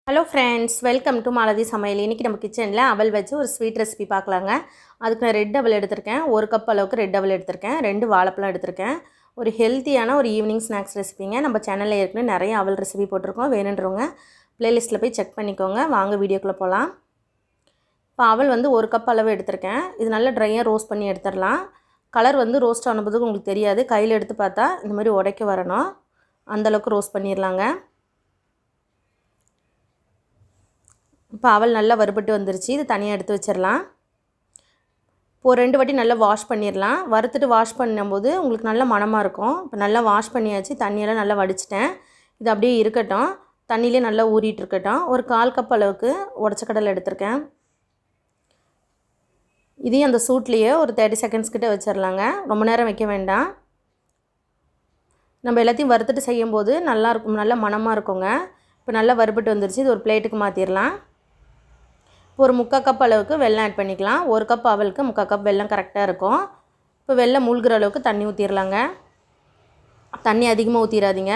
Hello friends, welcome to malathi சமையல். இன்றைக்கி நம்ம கிச்சனில் அவல் வச்சு ஒரு ஸ்வீட் ரெசிபி பார்க்கலாங்க. அதுக்கு நான் ரெட் அவல் எடுத்திருக்கேன். 1 கப் அளவுக்கு ரெட் அவல் எடுத்திருக்கேன். 2 வாழைப்பழம் எடுத்திருக்கேன். ஒரு ஹெல்த்தியான ஒரு ஈவினிங் ஸ்நாக்ஸ் ரெசிபிங்க. நம்ம சேனலில் ஏற்கனவே நிறைய அவல் ரெசிபி போட்டிருக்கோம். வேணுன்றவங்க ப்ளேலிஸ்ட்டில் போய் செக் பண்ணிக்கோங்க. வாங்க வீடியோக்குள்ளே போகலாம். இப்போ அவல் வந்து 1 கப் அளவு எடுத்திருக்கேன். இது நல்லா ட்ரையாக ரோஸ்ட் பண்ணி எடுத்துடலாம். கலர் வந்து ரோஸ்ட் ஆனதுக்கு உங்களுக்கு தெரியாது. கையில் எடுத்து பார்த்தா இந்த மாதிரி உடைக்க வரணும். அந்தளவுக்கு ரோஸ்ட் பண்ணிடலாங்க. இப்போ அவல் நல்லா வறுபட்டு வந்துருச்சு. இது தனியாக எடுத்து வச்சிடலாம். இப்போது 2 வாட்டி நல்லா வாஷ் பண்ணிடலாம். வறுத்துட்டு வாஷ் பண்ணும்போது உங்களுக்கு நல்ல மணமாக இருக்கும். இப்போ நல்லா வாஷ் பண்ணியாச்சு. தண்ணியெல்லாம் நல்லா வடிச்சிட்டேன். இது அப்படியே இருக்கட்டும். தண்ணியிலே நல்லா ஊறிட்டு இருக்கட்டும். ஒரு 1/4 கப் அளவுக்கு உடச்ச கடலை எடுத்திருக்கேன். இதையும் அந்த சூட்லேயே ஒரு 30 செகண்ட்ஸ் கிட்ட வச்சிடலாங்க. ரொம்ப நேரம் வைக்க வேண்டாம். நம்ம எல்லாத்தையும் வறுத்துட்டு செய்யும்போது நல்லாயிருக்கும், நல்ல மணமாக இருக்குங்க. இப்போ நல்லா வறுபட்டு வந்துருச்சு. இது ஒரு பிளேட்டுக்கு மாற்றிடலாம். ஒரு 3/4 கப் அளவுக்கு வெல்லம் ஆட் பண்ணிக்கலாம். 1 கப் அவலுக்கு 3/4 கப் வெல்லம் கரெக்டாக இருக்கும். இப்போ வெல்லம் மூழ்கிற அளவுக்கு தண்ணி ஊற்றிடலாங்க. தண்ணி அதிகமாக ஊற்றிடாதீங்க.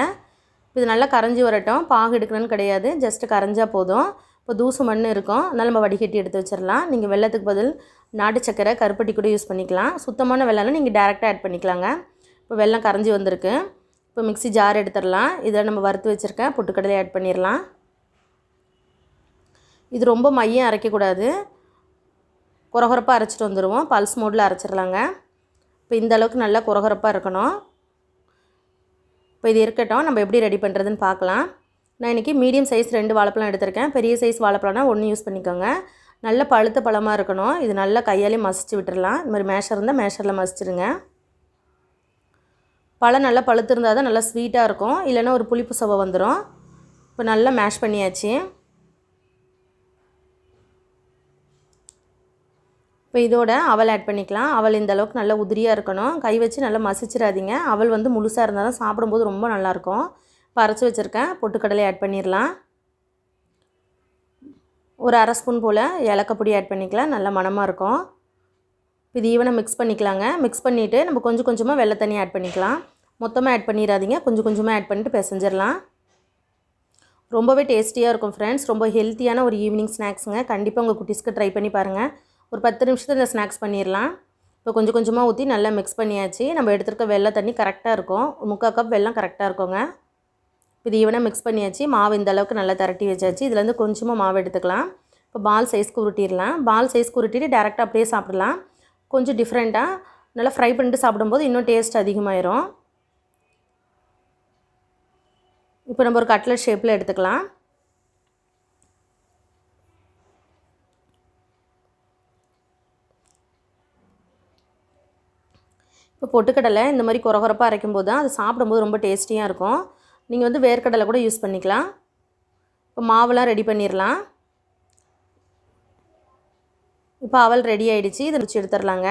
இது நல்லா கரைஞ்சி வரட்டும். பாகு எடுக்கணும்னு கிடையாது, ஜஸ்ட்டு கரைஞ்சால் போதும். இப்போ தூசு மண் இருக்கும், அதனால் நம்ம வடிகட்டி எடுத்து வச்சிடலாம். நீங்கள் வெல்லத்துக்கு பதில் நாட்டு சக்கரை, கருப்பட்டி கூட யூஸ் பண்ணிக்கலாம். சுத்தமான வெல்லம்னா நீங்கள் டேரெக்டாக ஆட் பண்ணிக்கலாங்க. இப்போ வெல்லம் கரைஞ்சி வந்திருக்கு. இப்போ மிக்ஸி ஜார் எடுத்துடலாம். இதில் நம்ம வறுத்து வச்சுருக்கேன் பொட்டுக்கடலை ஆட் பண்ணிடலாம். இது ரொம்ப மையம் அரைக்கக்கூடாது, குறகுறப்பாக அரைச்சிட்டு வந்துடுவோம். பல்ஸ் மோடில் அரைச்சிடலாங்க. இப்போ இந்த அளவுக்கு நல்லா குறகுறப்பாக இருக்கணும். இப்போ இது இருக்கட்டும். நம்ம எப்படி ரெடி பண்ணுறதுன்னு பார்க்கலாம். நான் இன்றைக்கி மீடியம் சைஸ் 2 வாழைப்பழம் எடுத்திருக்கேன். பெரிய சைஸ் வாழைப்பழம்னா 1 யூஸ் பண்ணிக்கோங்க. நல்ல பழுத்த பழமாக இருக்கணும். இது நல்லா கையாலே மசிச்சு விட்டுடலாம். இந்த மாதிரி மேஷர் இருந்தால் மேஷரில் மசிச்சிடுங்க. பழம் நல்லா பழுத்து இருந்தால் தான் நல்லா ஸ்வீட்டாக இருக்கும், இல்லைன்னா ஒரு புளிப்பு சுவை வந்துடும். இப்போ நல்லா மேஷ் பண்ணியாச்சு. இப்போ இதோட அவல் ஆட் பண்ணிக்கலாம். அவல் இந்த அளவுக்கு நல்லா உதிரியாக இருக்கணும். கை வச்சு நல்லா மசிச்சிடாதீங்க. அவல் வந்து முழுசாக இருந்தால் தான் சாப்பிடும்போது ரொம்ப நல்லாயிருக்கும். இப்போ அரைச்சி வச்சுருக்கேன் பொட்டுக்கடலை ஆட் பண்ணிடலாம். ஒரு 1/2 ஸ்பூன் போல் ஏலக்காய் பொடி ஆட் பண்ணிக்கலாம். நல்ல மணமாக இருக்கும். இது ஈவனாக மிக்ஸ் பண்ணிக்கலாங்க. மிக்ஸ் பண்ணிவிட்டு நம்ம கொஞ்சம் கொஞ்சமாக வெள்ளை தண்ணி ஆட் பண்ணிக்கலாம். மொத்தமாக ஆட் பண்ணிடாதீங்க, கொஞ்சம் கொஞ்சமாக ஆட் பண்ணிவிட்டு பிசைஞ்சிடலாம். ரொம்பவே டேஸ்டியாக இருக்கும் ஃப்ரெண்ட்ஸ். ரொம்ப ஹெல்த்தியான ஒரு ஈவினிங் ஸ்நாக்ஸுங்க. கண்டிப்பாக உங்கள் குட்டீஸ்க்கு ட்ரை பண்ணி பாருங்கள். ஒரு 10 நிமிஷத்தில் இந்த ஸ்நாக்ஸ் பண்ணிடலாம். இப்போ கொஞ்சம் கொஞ்சமாக ஊற்றி நல்லா மிக்ஸ் பண்ணியாச்சு. நம்ம எடுத்துருக்க வெள்ளை தண்ணி கரெக்டாக இருக்கும். 3/4 கப் வெல்லம் கரெக்டாக இருக்குங்க. இது ஈவனாக மிக்ஸ் பண்ணியாச்சு. மாவு இந்த அளவுக்கு நல்லா திரட்டி வச்சாச்சு. இதுலேருந்து கொஞ்சமாக மாவு எடுத்துக்கலாம். இப்போ பால் சைஸ்க்கு உருட்டிடலாம். பால் சைஸ்க்கு உருட்டிட்டு டேரெக்டாக அப்படியே சாப்பிடலாம். கொஞ்சம் டிஃப்ரெண்ட்டாக நல்லா ஃப்ரை பண்ணிட்டு சாப்பிடும்போது இன்னும் டேஸ்ட் அதிகமாகிடும். இப்போ நம்ம ஒரு கட்லட் ஷேப்பில் எடுத்துக்கலாம். இப்போ பொட்டுக்கடலை இந்த மாதிரி குறகுறப்பாக அரைக்கும்போது தான் அது சாப்பிடும்போது ரொம்ப டேஸ்டியாக இருக்கும். நீங்கள் வந்து வேர்க்கடலை கூட யூஸ் பண்ணிக்கலாம். இப்போ மாவுலாம் ரெடி பண்ணிடலாம். இப்போ அவல் ரெடி ஆகிடுச்சு. இதை வச்சு எடுத்துடலாங்க.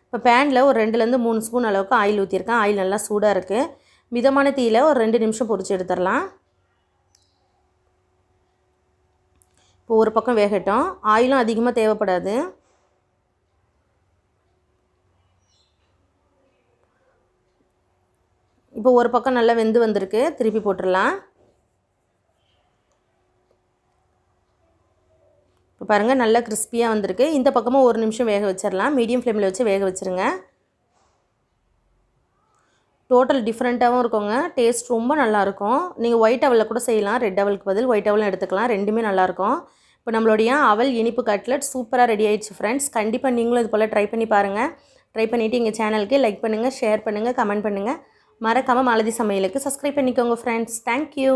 இப்போ பேனில் ஒரு 2லேருந்து 3 ஸ்பூன் அளவுக்கு ஆயில் ஊற்றிருக்கேன். ஆயில் நல்லா சூடாக இருக்குது. மிதமான தீயில் ஒரு 2 நிமிஷம் பொரிச்சு எடுத்துடலாம். இப்போ ஒரு பக்கம் வேகட்டும். ஆயிலும் அதிகமாக தேவைப்படாது. இப்போ ஒரு பக்கம் நல்லா வெந்து வந்திருக்கு. திருப்பி போட்டுடலாம். இப்போ பாருங்கள் நல்லா கிறிஸ்பியாக வந்திருக்கு. இந்த பக்கமும் ஒரு நிமிஷம் வேக வச்சிடலாம். மீடியம் ஃப்ளேமில் வச்சு வேக வச்சுருங்க. டோட்டல் டிஃப்ரெண்ட்டாகவும் இருக்குங்க. டேஸ்ட் ரொம்ப நல்லாயிருக்கும். நீங்கள் ஒயிட் அவலில் கூட செய்யலாம். ரெட் அவலுக்கு பதில் ஒயிட் அவலும் எடுத்துக்கலாம். ரெண்டுமே நல்லாயிருக்கும். இப்போ நம்மளுடைய அவல் இனிப்பு கட்லட் சூப்பராக ரெடி ஆகிடுச்சு ஃப்ரெண்ட்ஸ். கண்டிப்பாக நீங்களும் இது போல் ட்ரை பண்ணி பாருங்கள். ட்ரை பண்ணிவிட்டு எங்கள் சேனலுக்கு லைக் பண்ணுங்கள், ஷேர் பண்ணுங்கள், கமெண்ட் பண்ணுங்கள். மறக்காமல் malathi சமையலுக்கு சப்ஸ்கிரைப் பண்ணிக்கோங்க ஃப்ரெண்ட்ஸ். தேங்க்யூ.